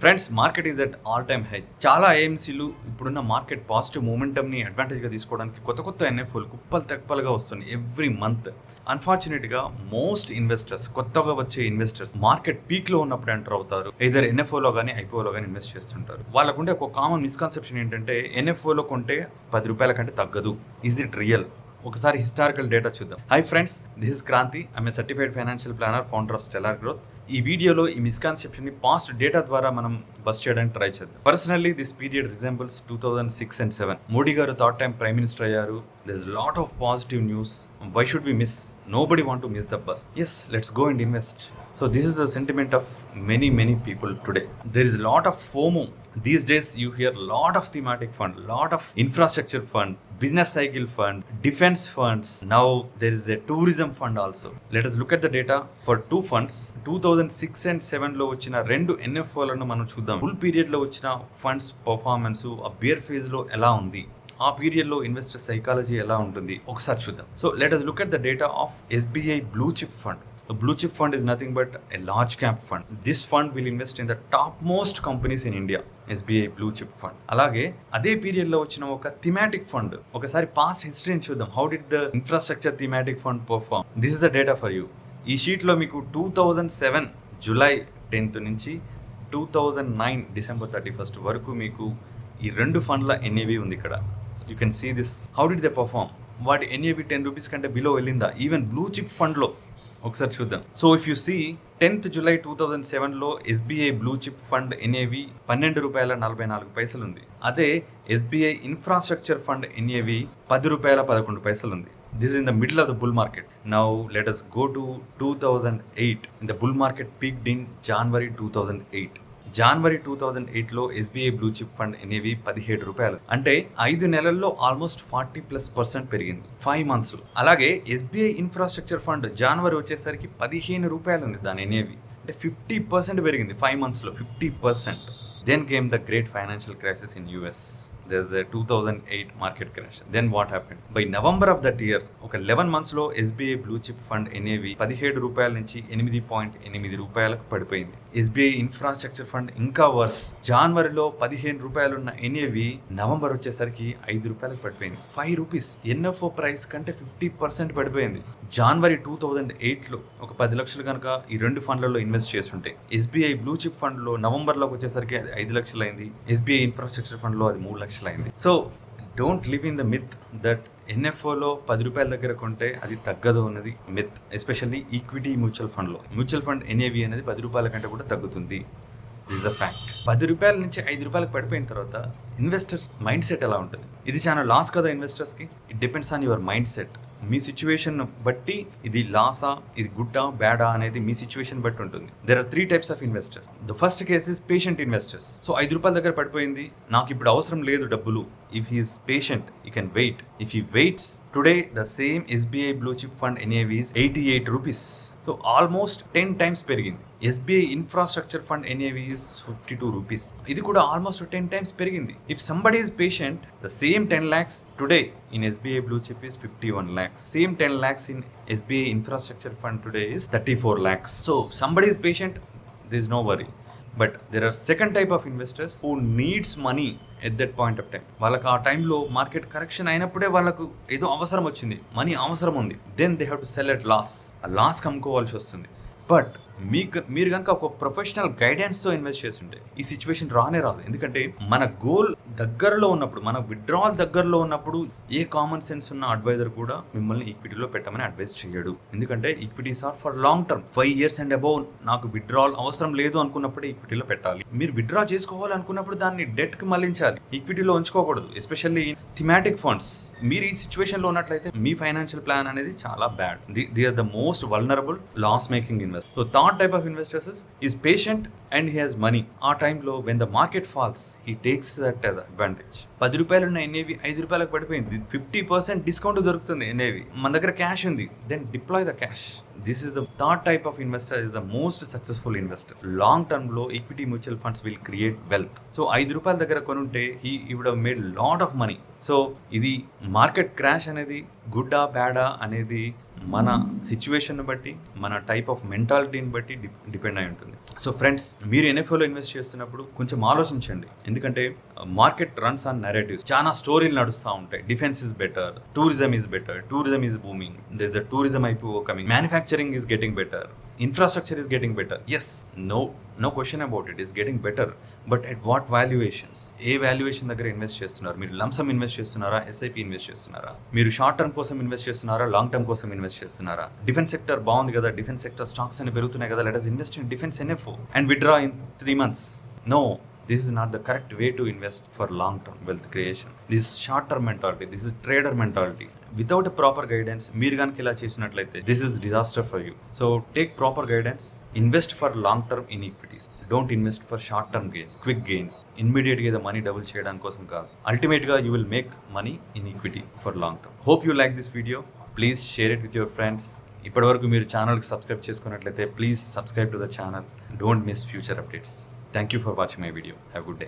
Friends, market is at all time high. చాలా ఏఎంసీలు ఇప్పుడున్న market positive మూమెంటమ్ని అడ్వాంటేజ్గా తీసుకోవడానికి కొత్త ఎన్ఎఫ్ఓలు కుప్పలు తెప్పలుగా వస్తున్నాయి ఎవ్రీ మంత్. అన్ఫార్చునేట్గా మోస్ట్ ఇన్వెస్టర్స్, కొత్తగా వచ్చే ఇన్వెస్టర్స్ మార్కెట్ పీక్లో ఉన్నప్పుడు ఎంటర్ అవుతారు. ఇద్దరు ఎన్ఎఫ్ఓలో కానీ ఐపీఓలో కానీ ఇన్వెస్ట్ చేస్తుంటారు. వాళ్ళకుండే ఒక కామన్ మిస్కన్సెప్షన్ ఏంటంటే ఎన్ఎఫ్ఓలో కొంటే ₹10 కంటే తగ్గదు. Is it real? ఒకసారి హిస్టారికల్ డేటా చూద్దాం. Hi friends, this is Kranti. I'm a certified financial planner, founder of stellar growth. ఈ వీడియోలో ఈ మిస్కాన్సెప్షన్ని పాస్ట్ డేటా ద్వారా మనం బస్ చేయడానికి ట్రై చేద్దాం. Personally this period resembles 2006 and 2007. Modi గారు థర్డ్ టైం ప్రైమ్ మినిస్టర్ అయ్యారు. There is lot of positive news. Why should we miss? Nobody want to miss the bus. Yes, let's go and invest. So this is the sentiment of many people today. There is a lot of FOMO. These days you hear lot of thematic fund, lot of infrastructure fund, business cycle fund, defense funds. Now there is a tourism fund also. Let us look at the data for two funds. 2006 and 2007 లో వచ్చిన రెండు ఎన్ఎఫ్ఓలను మనం చూద్దాం. Full period లో వచ్చిన funds performance ఆ beer phase లో ఎలా ఉంది, ఆ పీరియడ్లో ఇన్వెస్టర్ సైకాలజీ ఎలా ఉంటుంది ఒకసారి చూద్దాం. So let us look at the data of SBI Blue Chip Fund. The Blue Chip Fund is nothing but a large cap fund. This fund will invest in the topmost companies in India. SBI Blue Chip Fund. అలాగే అదే పీరియడ్లో వచ్చిన ఒక thematic fund, ఒకసారి past హిస్టరీని చూద్దాం. How did the infrastructure thematic fund perform? This is the data for you. ఈ షీట్లో మీకు 2007 జూలై 10th నుంచి 2009 డిసెంబర్ 31st వరకు మీకు ఈ రెండు ఫండ్ల NAV ఉంది ఇక్కడ. You can see this. How did they perform? వాటి NAV ₹10 కంటే బిలో వెళ్ళిందా? ఈవెన్ బ్లూ చిప్ ఫండ్లో ఒకసారి చూద్దాం. So if you see 10th July 2007లో SBI blue chip fund NAV ₹12.44 ఉంది. అదే SBI ఇన్ఫ్రాస్ట్రక్చర్ ఫండ్ NAV ₹10.11 ఉంది. This is in the middle of the bull market. Now let us go to 2008. The bull market peaked in January 2008. January 2008లో SBI blue chip fund NAV ₹17. అంటే 5 నెలల్లో almost 40+% పెరిగింది 5 months. అలాగే SBI infrastructure fund జనవరి వచ్చేసరికి ₹15 ఉంది దాని NAV. అంటే 50% పెరిగింది 5 monthsలో, 50%. Then came the great financial crisis in US. There's a 2008 market crash. Then what happened? By November of that year, ఒక 11 monthsలో SBI blue chip fund NAV ₹17 నుంచి ₹8.8 పడిపోయింది. SBI ఇన్ఫ్రాస్ట్రక్చర్ ఫండ్ ఇంకా verse. జనవరిలో ₹15 ఉన్న NAV నవంబర్ వచ్చేసరికి ₹5 పడిపోయింది. ₹5. NFO price కంటే 50% పడిపోయింది. జనవరి 2008లో ఒక 10 లక్షలు కనుక ఈ రెండు ఫండ్లలో ఇన్వెస్ట్ చేస్తుంటే SBI బ్లూ చిప్ ఫండ్లో నవంబర్లోకి వచ్చేసరికి అది 5 లక్షలు అయింది. SBI ఇన్ఫ్రాస్ట్రక్చర్ ఫండ్లో అది 3 లక్షలు అయింది. So don't live in the myth that NFOలో ₹10 దగ్గర కొంటే అది తగ్గదు అన్నది మిత్. ఎస్పెషల్లీ ఈక్విటీ మ్యూచువల్ ఫండ్లో. మ్యూచువల్ ఫండ్ NAV అనేది ₹10 కంటే కూడా తగ్గుతుంది. This the fact. ₹10 నుంచి ₹5 పడిపోయిన తర్వాత ఇన్వెస్టర్స్ మైండ్ సెట్ ఎలా ఉంటుంది? ఇది చాలా లాస్ కదా ఇన్వెస్టర్స్కి. It depends on your mindset. మీ సిచ్యువేషన్ బట్టి ఇది లాసా, ఇది గుడ్డా, బ్యాడా అనేది మీ సిచ్యువేషన్ బట్టి ఉంటుంది. There are 3 types of investors. The first case is patient investors. So ₹5 దగ్గర పడిపోయింది, నాకు ఇప్పుడు అవసరం లేదు డబ్బులు. If he is patient, he can wait. If he waits, today the same SBI blue chip fund NAV is ₹88. So almost 10 times పెరిగింది. SBI infrastructure fund NAV is ₹52. ఇది కూడా ఆల్మోస్ట్ 10 times పెరిగింది. If somebody is patient, the same 10 lakhs today in SBI blue chip is 51 lakhs. Same 10 lakhs in SBI infrastructure fund today is 34 lakhs. So somebody is patient, there is no worry. But there are second type of investors who needs money at that point of time. వాళ్ళకి ఆ టైంలో market correction అయినప్పుడే వాళ్ళకు ఏదో అవసరం వచ్చింది, money అవసరం ఉంది. Then they have to sell at loss. ఆ లాస్ కమ్ముకోవాల్సి వస్తుంది. బట్ మీరు కనుక ఒక ప్రొఫెషనల్ గైడెన్స్తో ఇన్వెస్ట్ చేస్తుంటే ఈ సిచ్యువేషన్ రానే రాదు. ఎందుకంటే మన గోల్ దగ్గరలో ఉన్నప్పుడు, మన విత్డ్రావల్ దగ్గరలో ఉన్నప్పుడు ఏ కామన్ సెన్స్ ఉన్న అడ్వైజర్ కూడా మిమ్మల్ని ఈక్విటీలో పెట్టమని అడ్వైస్ చేయడు. ఎందుకంటే equities are for long term, 5 years and above. నాకు విత్డ్రావల్ అవసరం లేదు అనుకున్నప్పుడే ఈక్విటీలో పెట్టాలి. మీరు విత్డ్రా చేసుకోవాలనుకున్నప్పుడు దాన్ని డెట్కి మళ్ళించాలి, ఈక్విటీలో ఉంచుకోకూడదు. Especially thematic funds. మీరు ఈ సిచ్యువేషన్లో ఉన్నట్లయితే మీ ఫైనాన్షియల్ ప్లాన్ అనేది చాలా bad. They are the most vulnerable loss making investor. So third type of investors is patient and he has money. ఆ టైంలో when the market falls, he takes that as advantage. ₹10 ఉన్న NAV ₹5 పడిపోయింది. 50% discount దొరుకుతుంది NAV. మన దగ్గర cash ఉంది, then deploy the cash. This is the third type of investor, is the most successful investor. Long term లో equity mutual funds will create wealth. So ₹5 దగ్గర కొనుంటే he would have made lot of money. సో ఇది market crash అనేది గుడ్డా బ్యాడా అనేది మన situation బట్టి, మన టైప్ ఆఫ్ మెంటాలిటీని బట్టి డిపెండ్ అయి ఉంటుంది. సో ఫ్రెండ్స్, మీరు ఎన్ఎఫ్ఓలో ఇన్వెస్ట్ చేస్తున్నప్పుడు కొంచెం ఆలోచించండి. ఎందుకంటే మార్కెట్ రన్స్ ఆన్ నెరేటివ్స్. చాలా స్టోరీలు నడుస్తూ ఉంటాయి. Defence is better, tourism is better, tourism is booming, there is a tourism IPO coming, manufacturing is getting better, infrastructure is getting better. Yes, no question about it, is getting better. But at what valuations? ఏ valuation దగ్గర invest చేస్తున్నారు? మీరు lump sum invest చేస్తున్నారా, SIP invest చేస్తున్నారా? మీరు short term కోసం invest చేస్తున్నారా, long term కోసం ఇన్వెస్ట్ చేస్తున్నారా? డిఫెన్స్ సెక్టర్ బాగుంది కదా, డిఫెన్స్ సెక్టర్ స్టాక్స్ అని పెరుగుతున్నాయి కదా, let us invest in defence NFO and withdraw in 3 months. No, this is not the correct way to invest for long term wealth creation. This is short term mentality, this is trader mentality. Without a proper guidance, మీరు కనుక ఇలా చేసినట్లయితే this is disaster for you. So take proper guidance, invest for long term in equities. Don't invest for short term gains, quick gains. Immediate గా money double చేయడానికి కోసం కాదు. Ultimate గా you will make money in equity for long term. Hope you like this video. Please share it with your friends. ఇప్పటివరకు మీరు ఛానల్కి subscribe చేసుకున్నట్లయితే please subscribe to the channel. Don't miss future updates. Thank you for watching my video. Have a good day.